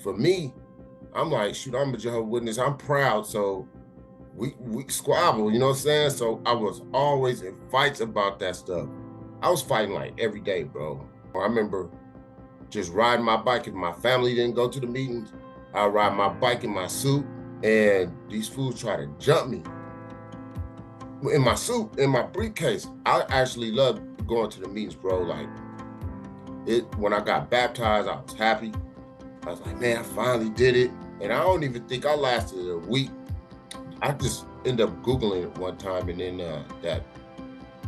for me, I'm like, shoot, I'm a Jehovah's Witness. I'm proud. So we squabble, you know what I'm saying? So I was always in fights about that stuff. I was fighting like every day, bro. I remember just riding my bike. If my family didn't go to the meetings, I'd ride my bike in my suit, and these fools try to jump me in my suit, in my briefcase. I actually loved going to the meetings, bro. Like when I got baptized, I was happy. I was like, man, I finally did it. And I don't even think I lasted a week. I just ended up Googling it one time, and then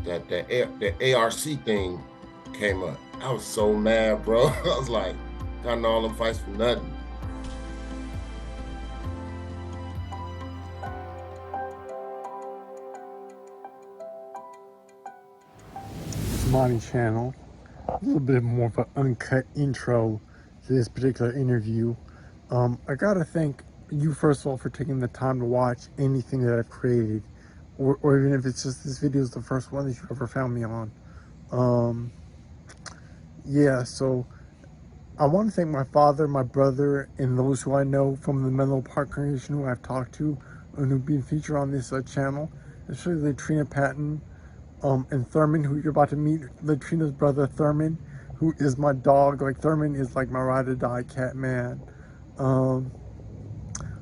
the ARC thing came up. I was so mad, bro. I was like, got in all them fights for nothing. Amani Channel. A little bit more of an uncut intro to this particular interview. I gotta thank you first of all for taking the time to watch anything that I've created, or even if it's just this video is the first one that you ever found me on. Yeah, so I want to thank my father, my brother, and those who I know from the Menlo Park congregation who I've talked to and who've been featured on this channel, especially Latrina Patton, and Thurmond, who you're about to meet, Latrina's brother Thurmond, who is my dog. Like, Thurmond is like my ride or die cat, man.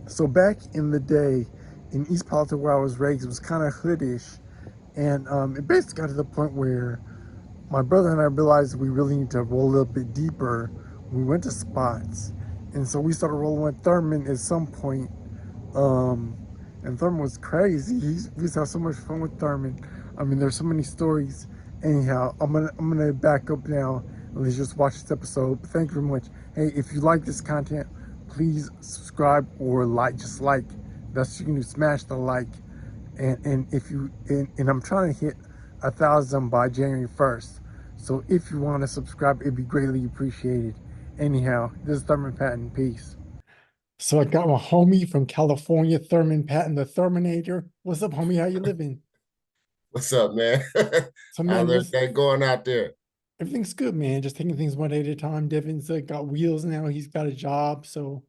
So back in the day in East Palo Alto, where I was raised, it was kind of hoodish, and it basically got to the point where my brother and I realized we really need to roll a little bit deeper. We went to spots, and so we started rolling with Thurmond at some point. And Thurmond was crazy. We used to have so much fun with Thurmond. I mean, there's so many stories. Anyhow, I'm gonna back up now and let's just watch this episode. But thank you very much. Hey, if you like this content, please subscribe or like. Just like, that's what you can do. Smash the like, and if you and I'm trying to hit 1,000 by January 1st. So if you want to subscribe, it'd be greatly appreciated. Anyhow, this is Thurmond Patton. Peace. So I got my homie from California, Thurmond Patton, the Thurminator. What's up, homie? How you living? What's up, man? So How's man, everything going out there? everything's good, man. Just taking things one day at a time. Devin's got wheels now. He's got a job. So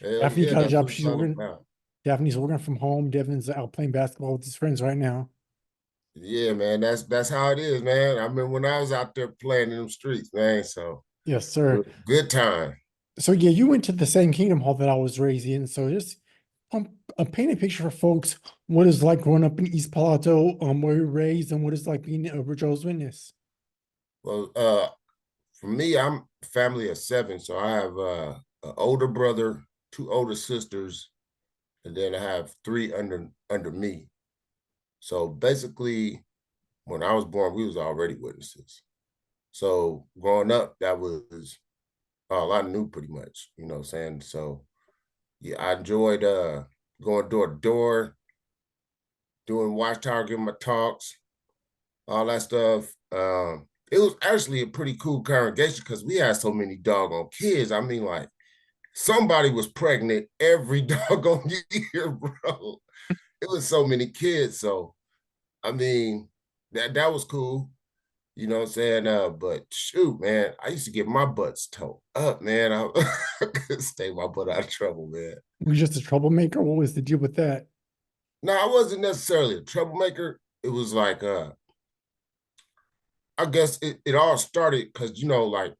Hell Daphne yeah, got a that's job. what it's She's all working. about. Daphne's working from home. Devin's out playing basketball with his friends right now. Yeah, man, that's how it is, man. I remember when I was out there playing in them streets, man. So Yes, sir. good time. So yeah, you went to the same Kingdom Hall that I was raised in. So just paint a picture for folks what it's like growing up in East Palo Alto, where you're raised, and what it's like being a Jehovah's Witness. Well, for me, I'm a family of seven, so I have an older brother, two older sisters, and then I have three under me. So basically, when I was born, we was already witnesses. So growing up, that was all I knew pretty much, you know what I'm saying? So yeah, I enjoyed going door to door, doing Watchtower, giving my talks, all that stuff. It was actually a pretty cool congregation because we had so many doggone kids. I mean, like somebody was pregnant every doggone year, bro. It was so many kids. So I mean, that was cool. You know what I'm saying? But shoot, man, I used to get my butts towed up, man. I couldn't stay my butt out of trouble, man. Were you just a troublemaker? What was the deal with that? No, I wasn't necessarily a troublemaker. It was like I guess it all started because like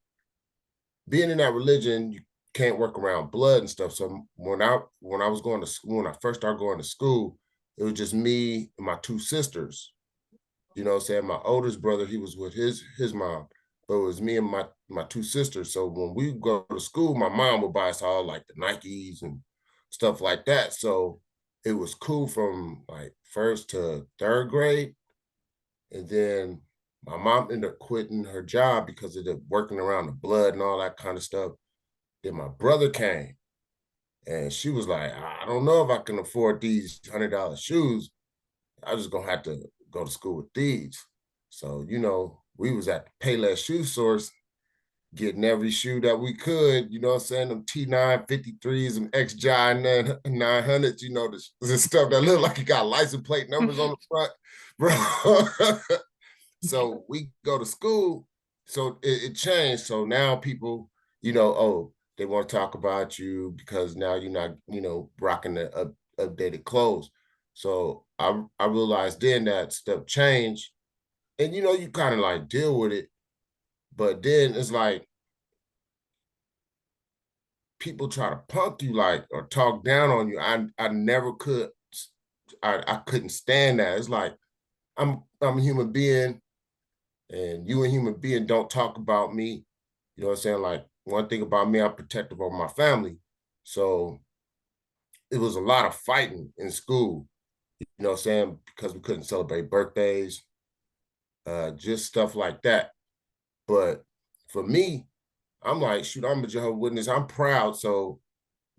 being in that religion, you can't work around blood and stuff. So when I was going to school, when I first started going to school, it was just me and my two sisters. You know what I'm saying? My oldest brother, he was with his mom, but it was me and my two sisters. So when we go to school, my mom would buy us all like the Nikes and stuff like that. So it was cool from like first to third grade. And then my mom ended up quitting her job because of the working around the blood and all that kind of stuff. Then my brother came and she was like, I don't know if I can afford these $100 shoes. I just gonna have to go to school with these. So, we was at the Payless shoe source getting every shoe that we could, you know what I'm saying? Them T953s, them XJ 900s, the stuff that look like it got license plate numbers on the front, bro. So we go to school. So it changed. So now people, oh, they want to talk about you because now you're not, rocking the updated clothes. So I realized then that stuff changed, and you kind of like deal with it, but then it's like people try to punk you like or talk down on you. I never could. I couldn't stand that. It's like I'm a human being, and you a human being don't talk about me. You know what I'm saying? Like one thing about me, I'm protective of my family. So it was a lot of fighting in school, you know what I'm saying? Because we couldn't celebrate birthdays, just stuff like that. But for me, I'm like, shoot, I'm a Jehovah's Witness. I'm proud. So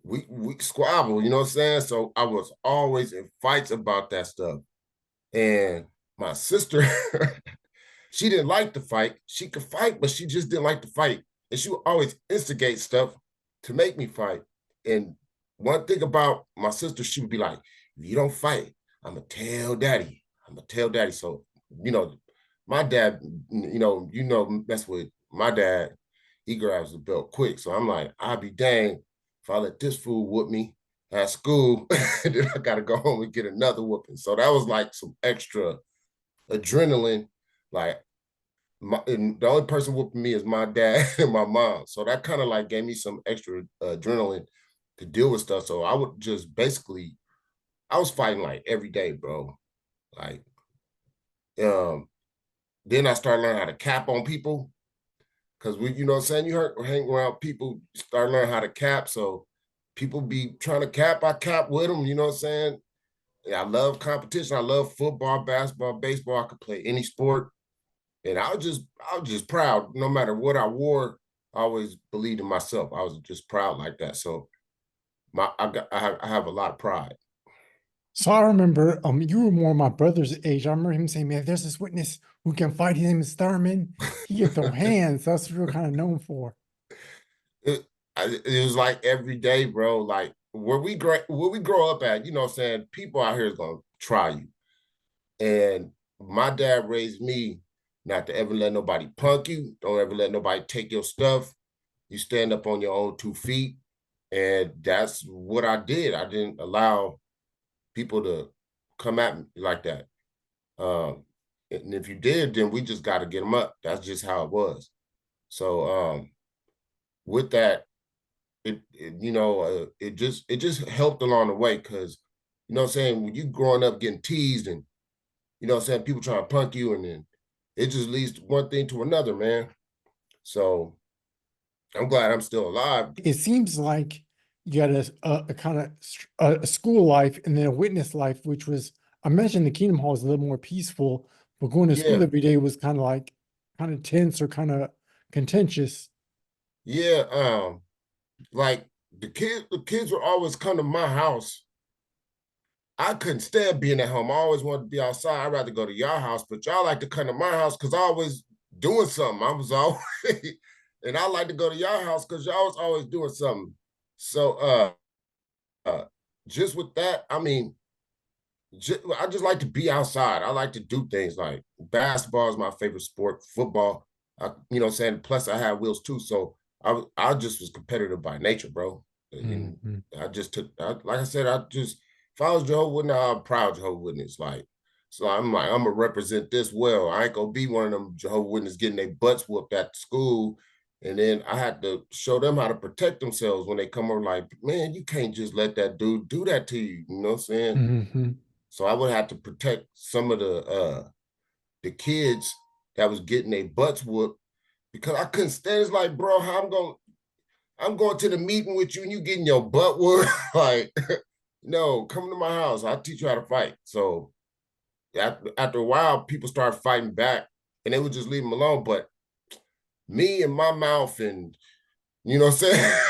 we squabble, you know what I'm saying? So I was always in fights about that stuff. And my sister, she didn't like to fight. She could fight, but she just didn't like to fight. And she would always instigate stuff to make me fight. And one thing about my sister, she would be like, if you don't fight, I'm going to tell daddy. I'm going to tell daddy. So, you know, my dad, mess with my dad, he grabs the belt quick. So I'm like, I'll be dang if I let this fool whoop me at school, then I got to go home and get another whooping. So that was like some extra adrenaline. Like and the only person whooping me is my dad and my mom. So that kind of like gave me some extra adrenaline to deal with stuff. So I would just basically, I was fighting like every day, bro. Like, um, then I started learning how to cap on people because you know what I'm saying? You hang around people, start learning how to cap. So people be trying to cap, I cap with them, you know what I'm saying? Yeah, I love competition. I love football, basketball, baseball. I could play any sport. And I was just proud. No matter what I wore, I always believed in myself. I was just proud like that. So I have a lot of pride. So I remember you were more my brother's age. I remember him saying, "Man, there's this witness who can fight. His name is Thurmond. He can throw hands." That's what we are kind of known for. it, it was like every day, bro. Like where we grow up at, you know what I'm saying? People out here is gonna try you. And my dad raised me not to ever let nobody punk you. Don't ever let nobody take your stuff. You stand up on your own 2 feet. And that's what I did. I didn't allow people to come at me like that. And if you did, then we just got to get them up. That's just how it was. So with that, it just helped along the way because you know what I'm saying, when you growing up getting teased and you know what I'm saying, people trying to punk you, and then it just leads to one thing to another, man. So I'm glad I'm still alive. It seems like you had a kind of a school life and then a witness life, which was, I mentioned the Kingdom Hall is a little more peaceful, but going to school Yeah, every day was kind of like kind of tense or kind of contentious. yeah. Like the kids would always come to my house. I couldn't stand being at home. I always wanted to be outside. I'd rather go to y'all house, but y'all like to come to my house because I always doing something. I was always, and I like to go to y'all house because y'all was always doing something. So, uh, just with that, I mean, I just like to be outside. I like to do things like basketball is my favorite sport. Football, you know what I'm saying? Plus, I had wheels too, so I just was competitive by nature, bro. And Mhm. I just like I said, if I was Jehovah's Witness, I'm proud Jehovah's Witness. Like, so I'm like, I'm gonna represent this well. I ain't gonna be one of them Jehovah's Witness getting their butts whooped at school. And then I had to show them how to protect themselves when they come over, like, man, you can't just let that dude do that to you. You know what I'm saying? Mhm. So I would have to protect some of the kids that was getting their butts whooped because I couldn't stand. It's like, bro, how I'm going to the meeting with you and you getting your butt whooped. Like, no, come to my house. I'll teach you how to fight. So after a while, people started fighting back and they would just leave them alone. But me and my mouth and you know what I'm saying?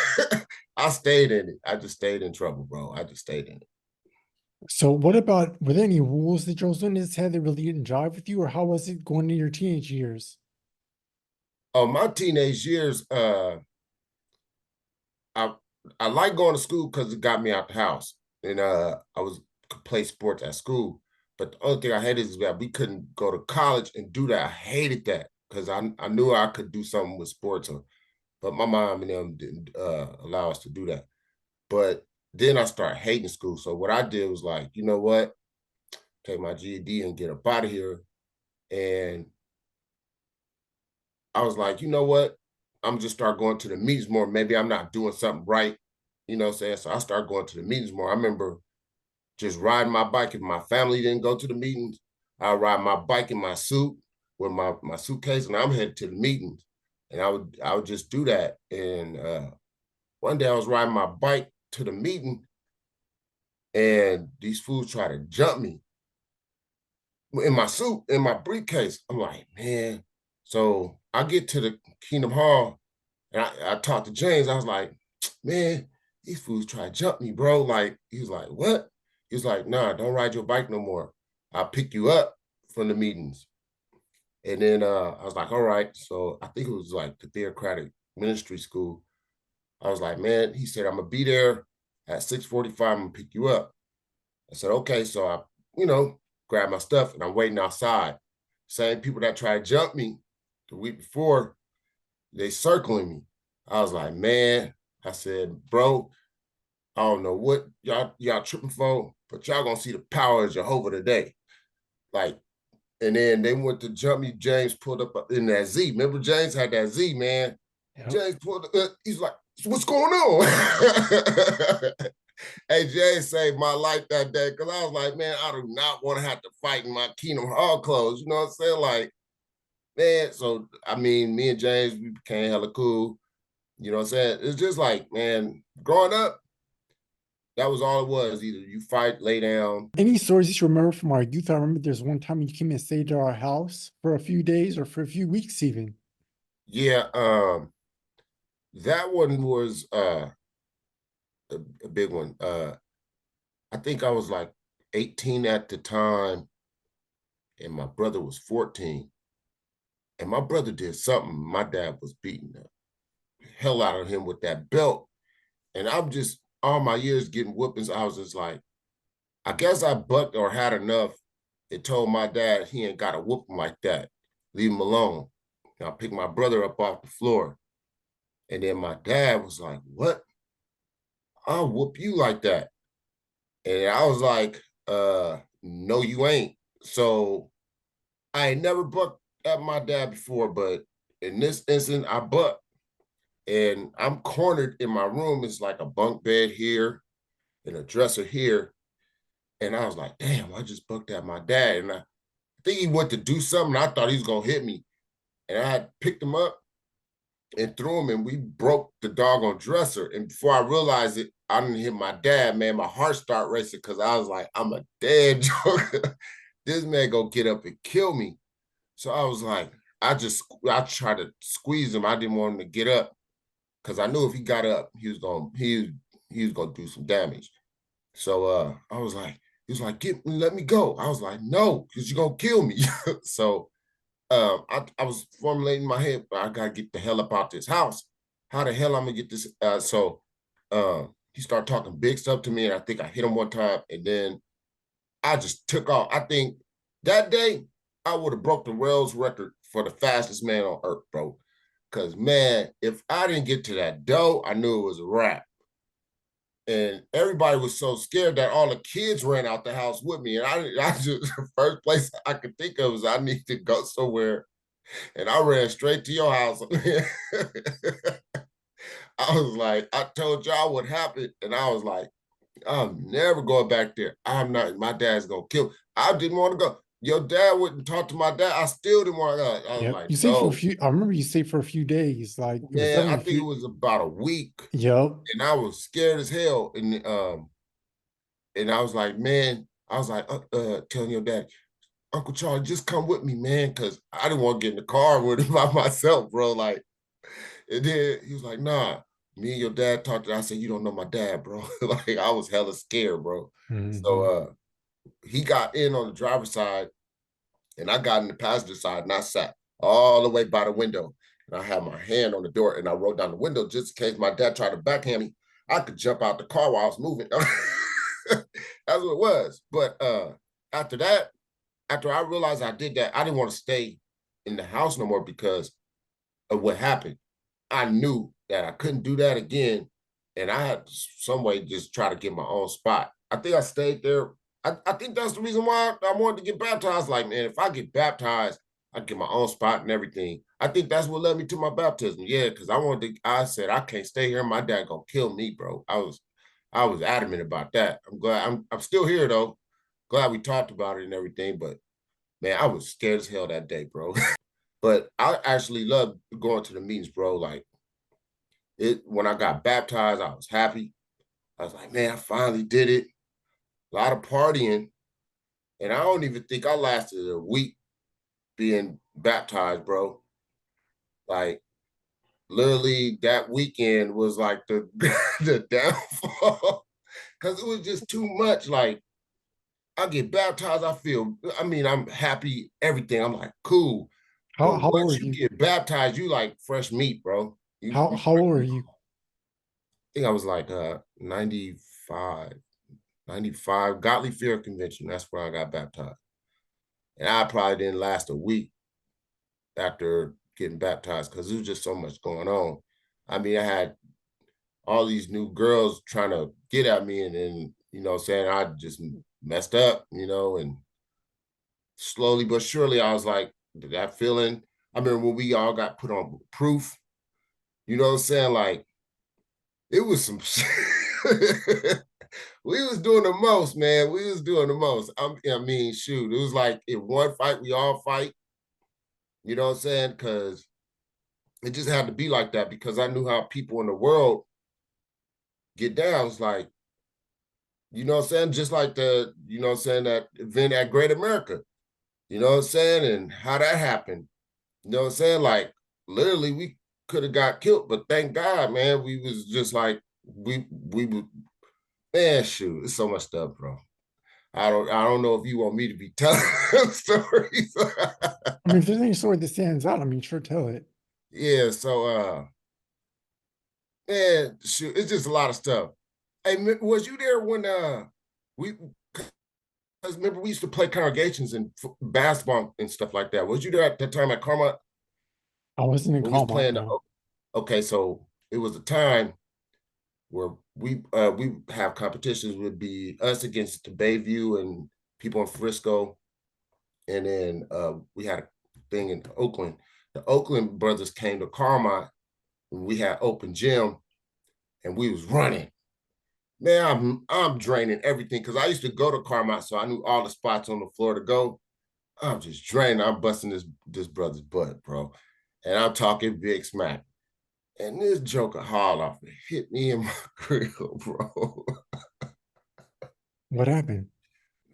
I stayed in it. I just stayed in trouble, bro. I just stayed in it. So what about, were there any rules that Joe's Witness had that really didn't jive with you, or how was it going into your teenage years? Oh, my teenage years, I I like going to school because it got me out the house, and I was could play sports at school. But the only thing I hated is that we couldn't go to college and do that. I hated that because I knew I could do something with sports. but my mom and them didn't allow us to do that. But then I started hating school. So what I did was like, you know what? Take my GED and get up out of here. And I was like, you know what? I'm just start going to the meetings more. Maybe I'm not doing something right. You know what I'm saying? So I started going to the meetings more. I remember just riding my bike. If my family didn't go to the meetings, I ride my bike in my suit with my suitcase, and I'm headed to the meetings. And I would just do that. And one day I was riding my bike to the meeting, and these fools try to jump me in my suit, in my briefcase. I'm like, man. So I get to the Kingdom Hall, and I talked to James. I was like, man, these fools try to jump me, bro. Like, he was like, what? He was like, nah, don't ride your bike no more. I'll pick you up from the meetings. And then I was like, all right. So I think it was like the Theocratic Ministry School. I was like, man, he said, I'm gonna be there at 6:45. I'm gonna pick you up. I said, okay. So I, you know, grab my stuff and I'm waiting outside. Same people that tried to jump me the week before, they circling me. I was like, man, I said, bro, I don't know what y'all tripping for, but y'all gonna see the power of Jehovah today. Like, and then they went to jump me. James pulled up in that Z. Remember, James had that Z, man. Yep. James pulled up, he's like, what's going on? Hey, James saved my life that day because I was like, man, I do not want to have to fight in my Kingdom Hall clothes. You know what I'm saying? Like, man, so I mean, me and James, we became hella cool. You know what I'm saying? It's just like, man, growing up, that was all it was. Either you fight, lay down. Any stories that you remember from our youth? I remember there's one time you came and stayed at our house for a few days or for a few weeks even. Yeah, that one was a big one. I think I was like 18 at the time, and my brother was 14. And my brother did something. My dad was beating the hell out of him with that belt. And I'm just all my years getting whoopings. I was just like, I guess I bucked or had enough. It told my dad he ain't got to whoop him like that. Leave him alone. And I picked my brother up off the floor. And then my dad was like, what? I'll whoop you like that. And I was like, no, you ain't. So I ain't never bucked at my dad before, but in this instant, I bucked. And I'm cornered in my room. It's like a bunk bed here and a dresser here. And I was like, damn, I just bucked at my dad. And I think he went to do something. I thought he was gonna hit me. And I had picked him up and threw him, and we broke the doggone dresser. And before I realized it, I didn't hit my dad, man. My heart started racing because I was like, I'm a dead joker. This man gonna get up and kill me. So I was like, I tried to squeeze him. I didn't want him to get up because I knew if he got up, he was gonna do some damage. So I was like, he was like, let me go. I was like, no, because you're gonna kill me. So I was formulating in my head, but I gotta get the hell up out this house. How the hell I'm gonna get this? So he started talking big stuff to me, and I think I hit him one time, and then I just took off. I think that day I would have broke the world's record for the fastest man on earth, bro. Cause man, if I didn't get to that dough, I knew it was a wrap. And everybody was so scared that all the kids ran out the house with me. And I just the first place I could think of was I need to go somewhere. And I ran straight to your house. I was like, I told y'all what happened, and I was like, I'm never going back there. I'm not. My dad's gonna kill. I didn't want to go. Your dad wouldn't talk to my dad. I still didn't want to go. I was Yep. like, You stayed for a no, few, I remember you stayed for a few days. Like it was man. I definitely a think it few. was about a week, Yep. and I was scared as hell. And I was like, man, I was like, telling your dad, Uncle Charlie, just come with me, man, because I didn't want to get in the car with him by myself, bro. Like, and then he was like, nah. Me and your dad talked. I said, you don't know my dad, bro. Like, I was hella scared, bro. So Hmm. he got in on the driver's side, and I got in the passenger side, and I sat all the way by the window. And I had my hand on the door, and I rolled down the window just in case my dad tried to backhand me. I could jump out the car while I was moving. That's what it was. But after that, after I realized I did that, I didn't want to stay in the house no more because of what happened. I knew that I couldn't do that again. And I had to some way just try to get my own spot. I think I stayed there. I think that's the reason why I wanted to get baptized. Like, man, if I get baptized, I get my own spot and everything. I think that's what led me to my baptism. Yeah, because I said, I can't stay here. My dad gonna kill me, bro. I was adamant about that. I'm glad I'm still here though. Glad we talked about it and everything, but man, I was scared as hell that day, bro. But I actually loved going to the meetings, bro. Like it when I got baptized, I was happy. I was like, man, I finally did it. A lot of partying. And I don't even think I lasted a week being baptized, bro. Like literally that weekend was like the the downfall. Cause it was just too much. Like I get baptized, I'm happy, everything. I'm like, cool. But How old once are you you? get baptized, you like fresh meat, bro. You How old are you? I think I was like 95, 95, Godly Fear Convention. That's where I got baptized. And I probably didn't last a week after getting baptized because there was just so much going on. I mean, I had all these new girls trying to get at me and then, saying I just messed up, and slowly but surely I was like, that feeling. I remember when we all got put on proof, you know what I'm saying? Like, it was some we was doing the most, man. We was doing the most. I mean, shoot, it was like in one fight, we all fight. You know what I'm saying? Because it just had to be like that because I knew how people in the world get down. It's like, you know what I'm saying? Just like that event at Great America. You know what I'm saying? And how that happened. You know what I'm saying? Like, literally, we could have got killed, but thank God, man, we was just like, we would, man, shoot, it's so much stuff, bro. I don't know if you want me to be telling stories. I mean, if there's any story that stands out, I mean, sure, tell it. Yeah, so man, shoot, it's just a lot of stuff. Hey, was you there when we because remember we used to play congregations and basketball and stuff like that. Was you there at that time at Carmont I wasn't in when we was Calmont, playing no. okay, so it was a time where we have competitions would be us against the Bayview and people in Frisco, and then we had a thing in Oakland. The Oakland brothers came to Carmont when we had open gym, and we was running. Man, I'm draining everything because I used to go to Carmont, so I knew all the spots on the floor to go. I'm just draining. I'm busting this brother's butt, bro, and I'm talking big smack. And this joker hauled off and hit me in my grill, bro. What happened?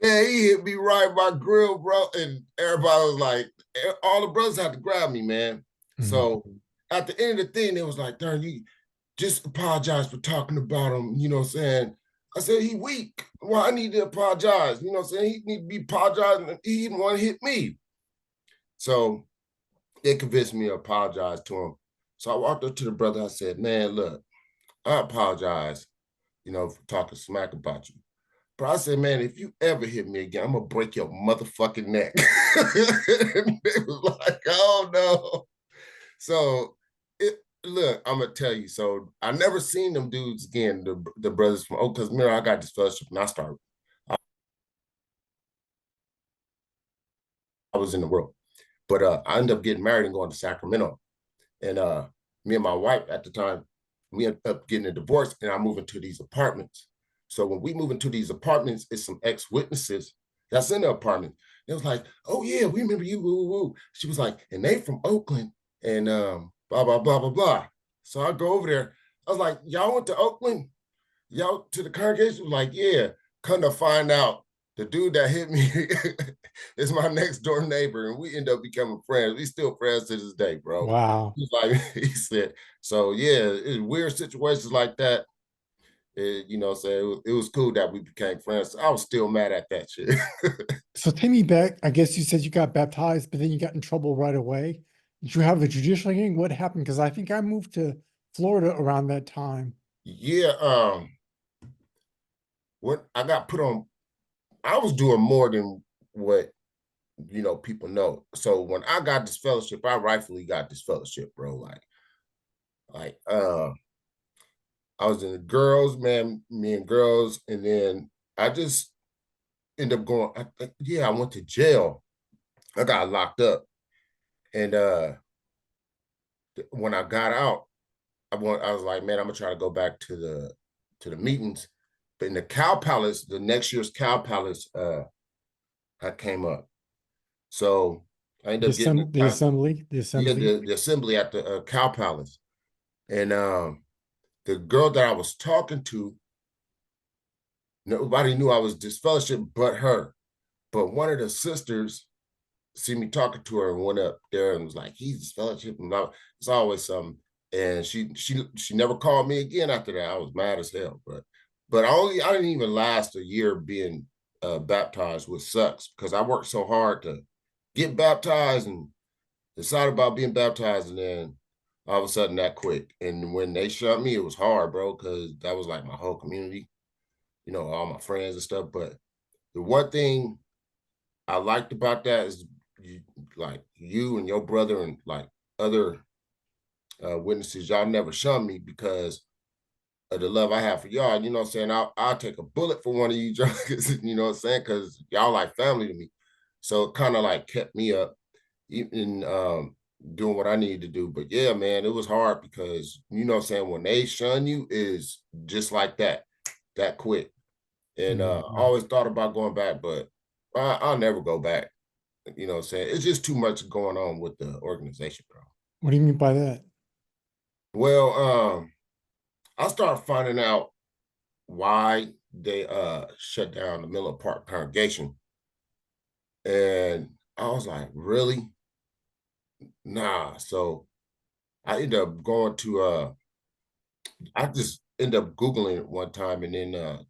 Man, he hit me right in my grill, bro. And everybody was like, all the brothers had to grab me, man. Mhm. So at the end of the thing, they was like, darn, you just apologize for talking about him, you know what I'm saying? I said, he weak. Well, I need to apologize. You know what I'm saying? He need to be apologizing. He didn't want to hit me. So they convinced me to apologize to him. So I walked up to the brother. I said, man, look, I apologize, for talking smack about you. Bro, I said, man, if you ever hit me again, I'm gonna break your motherfucking neck. And they was like, oh no. So look, I'm gonna tell you. So I never seen them dudes again, the brothers from because remember I got this fellowship and I was in the world. But I ended up getting married and going to Sacramento. And me and my wife at the time, we ended up getting a divorce and I moved into these apartments. So when we move into these apartments, it's some ex-witnesses that's in the apartment. It was like, oh yeah, we remember you. Woo, woo, woo. She was like, and they from Oakland and blah, blah, blah, blah, blah. So I go over there. I was like, y'all went to Oakland? Y'all to the congregation? Was like, yeah. Come to find out, the dude that hit me is my next door neighbor, and we end up becoming friends. We still friends to this day, bro. Wow. He's like he said. So yeah, it's weird situations like that. So it was cool that we became friends. I was still mad at that shit. So take me back. I guess you said you got baptized, but then you got in trouble right away. Did you have the judicial hearing? What happened? Because I think I moved to Florida around that time. Yeah, when I got put on, I was doing more than what people know. So when I got this fellowship, I rightfully got this fellowship, bro. Like Like I was in the girls, man, me and girls, and then I just ended up going. Yeah, I went to jail. I got locked up, and when I got out, I was like, man, I'm gonna try to go back to the meetings. But in the Cow Palace, the next year's Cow Palace, I came up. So I ended up getting The yeah, assembly. the assembly at the Cow Palace, and the girl that I was talking to, nobody knew I was disfellowship but her. But one of the sisters see me talking to her and went up there and was like, "He's disfellowship," and it's always something. And she never called me again after that. I was mad as hell, but I didn't even last a year being baptized, which sucks because I worked so hard to get baptized and decided about being baptized, and then all of a sudden that quick. And when they shut me, it was hard, bro, because that was like my whole community, all my friends and stuff. But the one thing I liked about that is like you and your brother and like other witnesses, y'all never shunned me because of the love I have for y'all. You know what I'm saying? I'll take a bullet for one of you junkies, you know what I'm saying? Because y'all like family to me. So it kind of like kept me up even doing what I needed to do. But yeah, man, it was hard because you know what I'm saying, when they shun you is just like that quick. And I Mm-hmm. always thought about going back, but I'll never go back. You know what I'm saying? It's just too much going on with the organization, bro. What do you mean by that? Well, I started finding out why they shut down the Miller Park congregation. And I was like, really? Nah. So I ended up going to I just ended up Googling it one time, and then the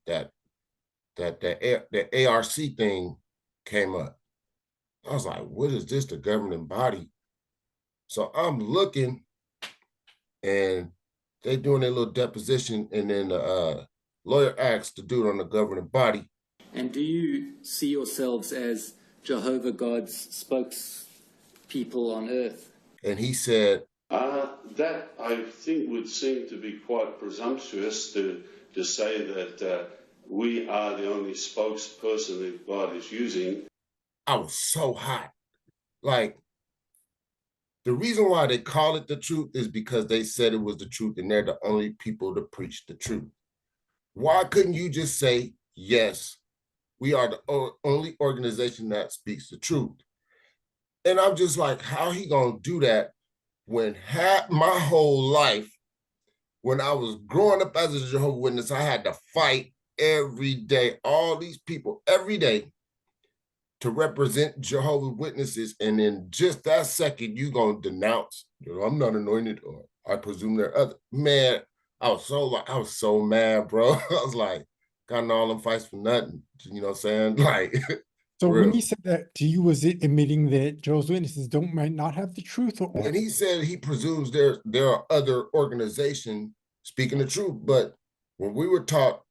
ARC thing came up. I was like, what is this, the governing body? So I'm looking, and they doing their little deposition, and then the lawyer asked the dude on the governing body. And do you see yourselves as Jehovah God's spokespeople on earth? And he said, that I think would seem to be quite presumptuous to say that we are the only spokesperson that God is using. I was so hot. Like, the reason why they call it the truth is because they said it was the truth, and they're the only people to preach the truth. Why couldn't you just say, yes, we are the only organization that speaks the truth? And I'm just like, how he gonna do that when my whole life, when I was growing up as a Jehovah Witness, I had to fight every day, all these people every day to represent Jehovah Witnesses, and in just that second, you gonna denounce, I'm not anointed, or I presume they're other. Man, I was so mad, bro. I was like, gotten all them fights for nothing. You know what I'm saying? Like, So for when real. he said that to you, was it admitting that Jehovah's Witnesses might not have the truth, or When he said he presumes there are other organizations speaking the truth, but when we were taught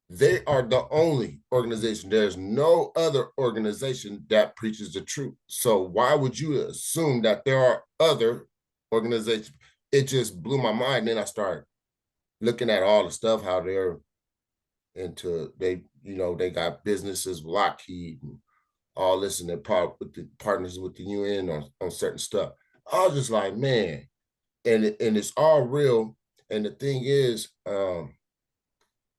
they are the only organization, there's no other organization that preaches the truth. So why would you assume that there are other organizations? It just blew my mind. Then I started looking at all the stuff, how they're they got businesses, Lockheed, and all this, and they're part with the partners with the UN on certain stuff. I was just like, man, and it's all real. And the thing is, they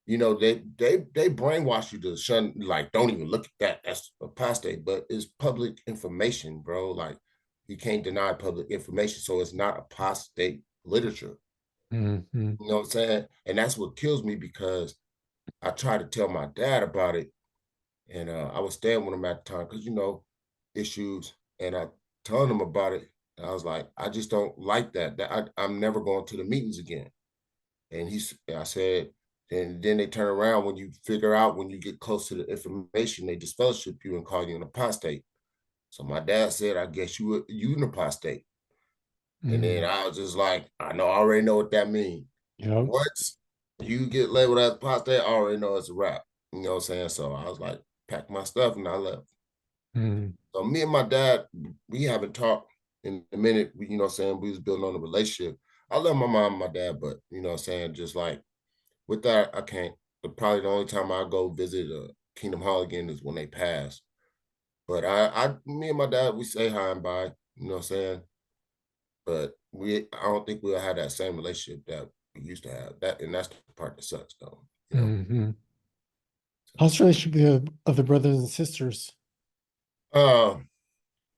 brainwash you to shun, like, don't even look at that. That's apostate, but it's public information, bro. Like, you can't deny public information, so it's not apostate literature. mm-hmm. You know what I'm saying? And that's what kills me, because I tried to tell my dad about it, and I was staying with him at the time because issues, and I told him about it. And I was like, I just don't like that. I'm never going to the meetings again. And I said, and then they turn around when you figure out, when you get close to the information, they disfellowship you and call you an apostate. So my dad said, I guess you an apostate. And then I was just like, I already know what that means. Yep. Once you get labeled as apostate, I already know it's a wrap. You know what I'm saying? So I was like, pack my stuff, and I left. Mm. So me and my dad, we haven't talked in a minute. You know what I'm saying? We was building on a relationship. I love my mom and my dad, but you know what I'm saying, just like with that, I can't. Probably the only time I go visit Kingdom Hall again is when they pass. But me and my dad, we say hi and bye. You know what I'm saying? But I don't think we'll have that same relationship that we used to have. And that's the part that sucks, though. You know. Hmm. How's the relationship with the other brothers and sisters? Uh,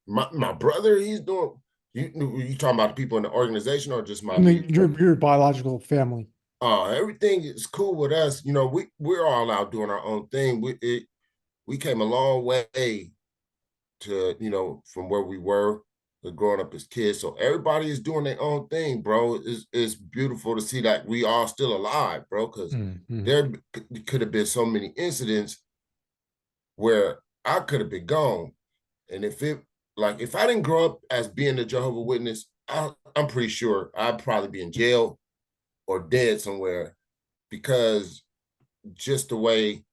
my brother, he's doing. You talking about the people in the organization or just my I mean, immediate family? your biological family. Everything is cool with us. You know, we're all out doing our own thing. We came a long way to, you know, from where we were growing up as kids. So everybody is doing their own thing, bro. It's beautiful to see that we are still alive, bro, because Hmm. there could have been so many incidents where I could have been gone. And if I didn't grow up as being a Jehovah Witness, I'm pretty sure I'd probably be in jail or dead somewhere because just the way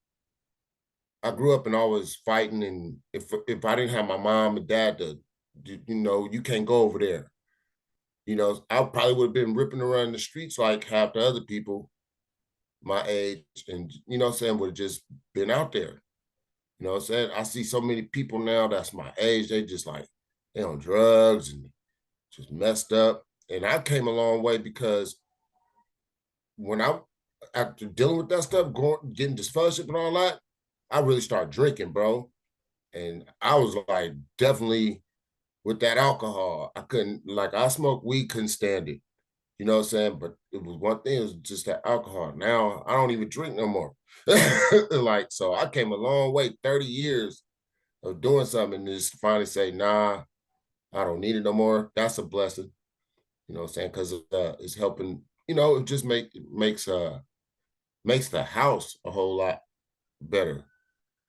I grew up and always fighting. And if I didn't have my mom and dad to, you know, you can't go over there. You know, I probably would have been ripping around the streets like half the other people my age, and you know what I'm saying, would have just been out there. You know what I'm saying? I see so many people now that's my age, they just like they on drugs and just messed up. And I came a long way because when I after dealing with that stuff, getting disfellowship and all that, I really started drinking, bro. And I was like definitely with that alcohol. I couldn't like I smoked weed, couldn't stand it. You know what I'm saying? But it was one thing, it was just that alcohol. Now I don't even drink no more. Like, so I came a long way, 30 years of doing something and just finally say, nah, I don't need it no more. That's a blessing. You know what I'm saying? Because it's helping, you know, it just makes the house a whole lot better.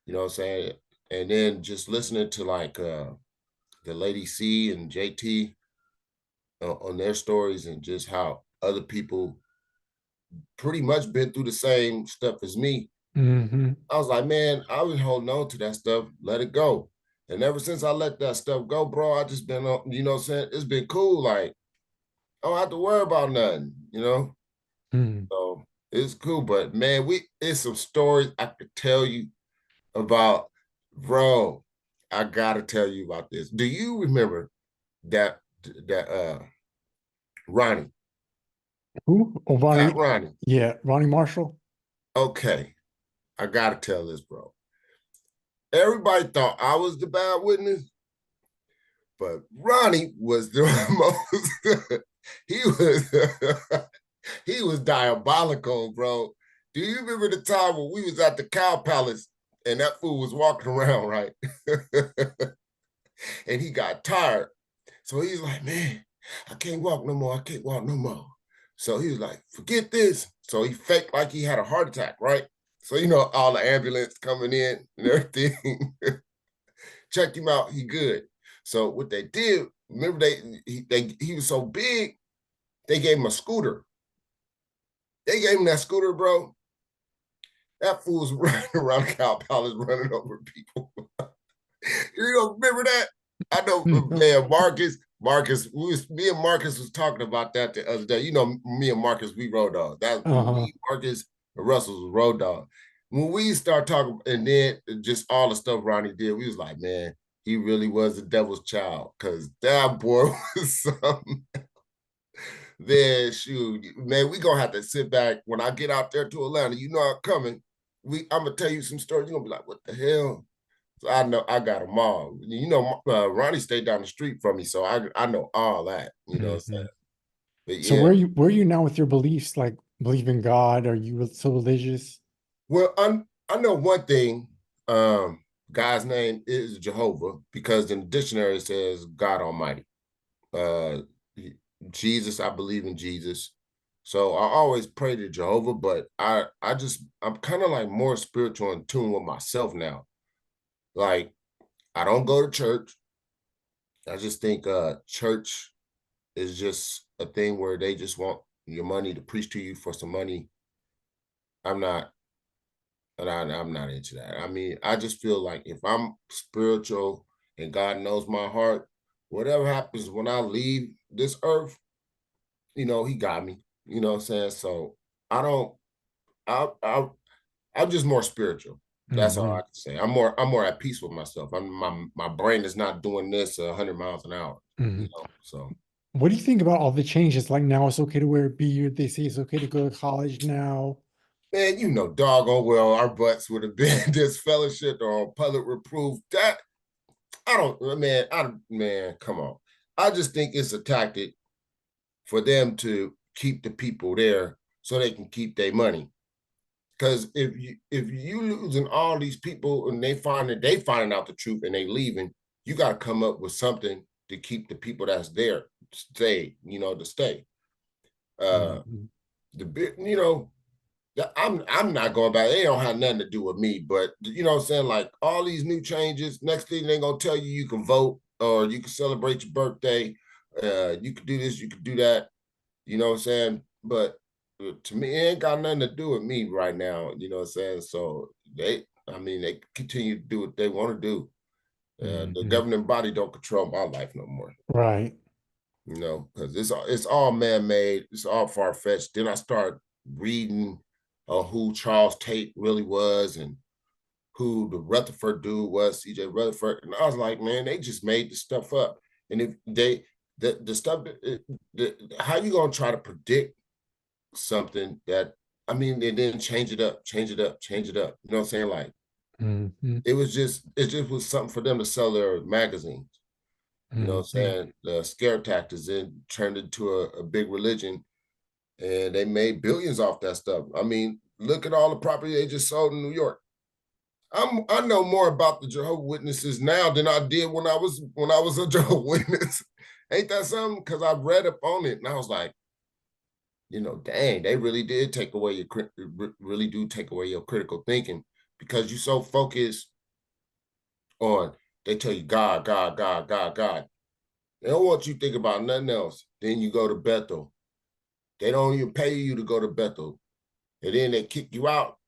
You know what I'm saying? And then just listening to like the Lady C and JT on their stories and just how other people pretty much been through the same stuff as me. Hmm. I was like, man, I was holding on to that stuff, let it go. And ever since I let that stuff go, bro, I just been, you know what I'm saying? It's been cool. Like, I don't have to worry about nothing, you know? Hmm. So it's cool. But man, it's some stories I could tell you about, bro. I gotta tell you about this. Do you remember that Ronnie, Who? Oh, Fat Ronnie. Ronnie? Yeah, Ronnie Marshall. Okay, I gotta tell this, bro. Everybody thought I was the bad witness, but Ronnie was the most. He was he was diabolical, bro. Do you remember the time when we was at the Cow Palace and that fool was walking around, right? And he got tired. So he's like, man, I can't walk no more. I can't walk no more. So he was like, forget this. So he faked like he had a heart attack, right? So, you know, all the ambulance coming in and everything. Checked him out. He good. So what they did, remember he was so big, they gave him a scooter. They gave him that scooter, bro. That fool's running around Cow Palace running over people. You don't remember that? I know, man. Me and Marcus was talking about that the other day. You know, me and Marcus, we road dog. That Uh-huh. me, Marcus, and Russell was road dog. When we start talking, and then just all the stuff Ronnie did, we was like, man, he really was the devil's child because that boy was something. Then shoot, man, we gonna have to sit back when I get out there to Atlanta. You know I'm coming. I'm gonna tell you some stories. You're gonna be like, what the hell? So I know I got them all. You know, Ronnie stayed down the street from me, so I know all that. You know what I'm Hmm. saying? But So yeah, where are you now with your beliefs? Like believe in God? Are you so religious? well, I know one thing. God's name is Jehovah because in the dictionary it says God Almighty. Uh, Jesus, I believe in Jesus. So I always pray to Jehovah, but I'm kind of like more spiritual in tune with myself now. Like I don't go to church. I just think church is just a thing where they just want your money to preach to you for some money. I'm not, I'm not into that. I mean, I just feel like if I'm spiritual and God knows my heart, whatever happens when I leave this earth, he got me. You know what I'm saying? So I don't. I'm just more spiritual. That's all Hmm. I can say. I'm more at peace with myself. My brain is not doing this 100 miles an hour. Hmm. So What do you think about all the changes? Like now it's okay to wear a beard. They say it's okay to go to college now. man, doggone well our butts would have been disfellowshipped or public reproof. That I don't, man, come on. I just think it's a tactic for them to keep the people there so they can keep their money. Because if you losing all these people and they finding out the truth and they leaving, you got to come up with something to keep the people that's there to stay. Uh, Hmm. the bit, I'm not going back. It don't have nothing to do with me, but you know what I'm saying? Like all these new changes, next thing they're gonna tell you can vote or you can celebrate your birthday. You can do this, you can do that. You know what I'm saying? But to me, it ain't got nothing to do with me right now. You know what I'm saying? So they continue to do what they want to do. The Hmm. governing body don't control my life no more. Right. Because it's all man-made, it's all far-fetched. Then I start reading who Charles Tate really was and who the Rutherford dude was, CJ Rutherford. And I was like, man, they just made this stuff up. And if the stuff, how you gonna try to predict something that, and then change it up, change it up, change it up. You know what I'm saying? Like Hmm. it just was something for them to sell their magazines. You know what I'm Hmm. saying? The scare tactics then turned into a big religion and they made billions off that stuff. Look at all the property they just sold in New York. I know more about the Jehovah Witnesses now than I did when I was a Jehovah Witness. Ain't that something? Because I read up on it and I was like, dang, they really did take away really do take away your critical thinking because you're so focused on they tell you God, God, God, God, God. They don't want you to think about nothing else. Then you go to Bethel. They don't even pay you to go to Bethel. And then they kick you out.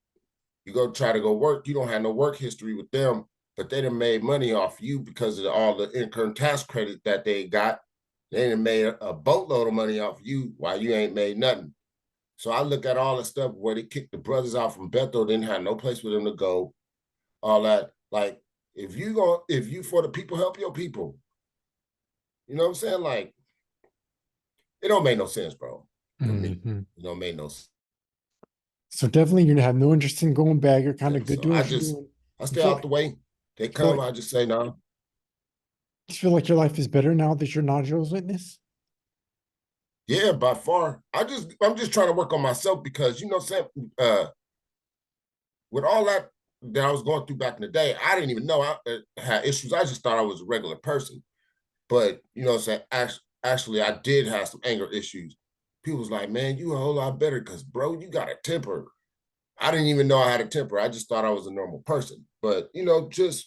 You go try to go work. You don't have no work history with them, but they done made money off you because of all the income tax credit that they got. They done made a boatload of money off you while you ain't made nothing. So I look at all the stuff where they kicked the brothers out from Bethel, didn't have no place for them to go, all that. Like, if you for the people, help your people. You know what I'm saying? Like, it don't make no sense, bro, to me. Hmm. It don't make no sense. So definitely you're gonna have no interest in going back. You're kind of good So doing I what you're just doing. I You stay feel out like the way. They you feel come, like I just say no. you feel like your life is better now that you're not a Jehovah's Witness. Yeah, by far. I'm just trying to work on myself because Sam, with all that I was going through back in the day, I didn't even know I had issues. I just thought I was a regular person. But actually I did have some anger issues. People was like, man, you a whole lot better because bro, you got a temper. I didn't even know I had a temper. I just thought I was a normal person. But I'm just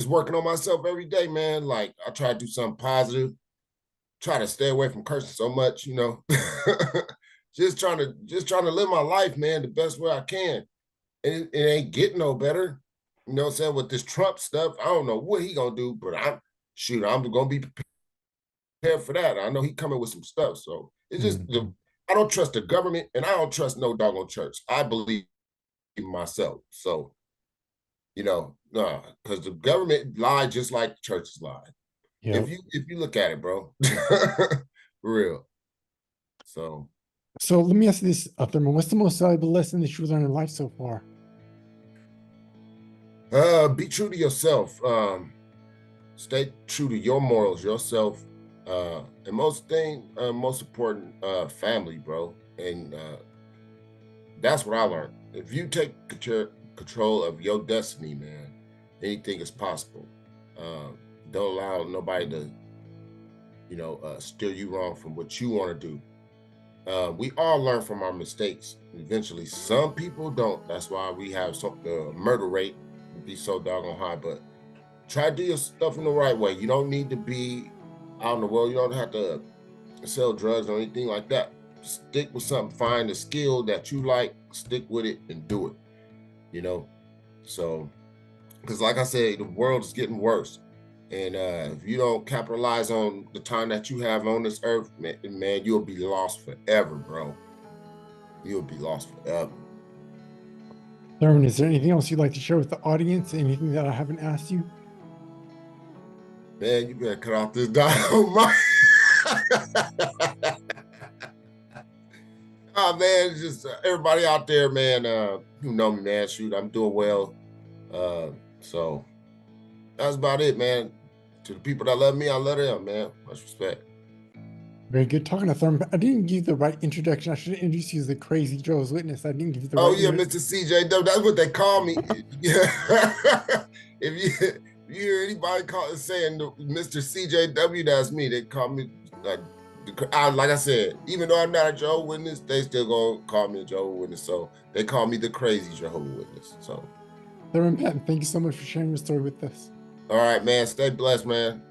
working on myself every day, man. Like I try to do something positive, try to stay away from cursing so much. just trying to live my life, man, the best way I can. And it ain't getting no better. You know what I'm saying? With this Trump stuff, I don't know what he gonna do, but I'm gonna be prepared for that. I know he coming with some stuff. So it's just Hmm. I don't trust the government and I don't trust no doggone church. I believe in myself. So, no, because the government lied just like the churches lied. If Yep. you look at it, bro. For real. So So let me ask you this, Thurman. What's the most valuable lesson that you've learned in life so far? be true to yourself. Stay true to your morals, yourself, and most important, family, bro. And that's what I learned. If you take control of your destiny, man, anything is possible. Don't allow nobody to, steer you wrong from what you want to do. We all learn from our mistakes. Eventually, some people don't. That's why we have the murder rate be so doggone high. But try to do your stuff in the right way. You don't need to be out in the world. You don't have to sell drugs or anything like that. Stick with something. Find a skill that you like. Stick with it and do it. You know. So, because like I said, the world is getting worse. And if you don't capitalize on the time that you have on this earth, man, you'll be lost forever, bro. You'll be lost forever. Thurmond, is there anything else you'd like to share with the audience? Anything that I haven't asked you? Man, you better cut off this dynamite. Oh man, it's just everybody out there, man. You know me, man. Shoot, I'm doing well. So that's about it, man. To the people that love me, I love them, man. Much respect. Very good. Talking to Thurmond, I didn't give you the right introduction. I should have introduced you as the crazy Jehovah's Witness. I didn't give you the Oh right yeah, Mr. CJW. That's what they call me. if you hear anybody saying Mr. CJW, that's me. They call me like I said, even though I'm not a Jehovah's Witness, they still gonna call me a Jehovah's Witness. So they call me the crazy Jehovah's Witness. So Thurmond Patton, thank you so much for sharing your story with us. all right, man. Stay blessed, man.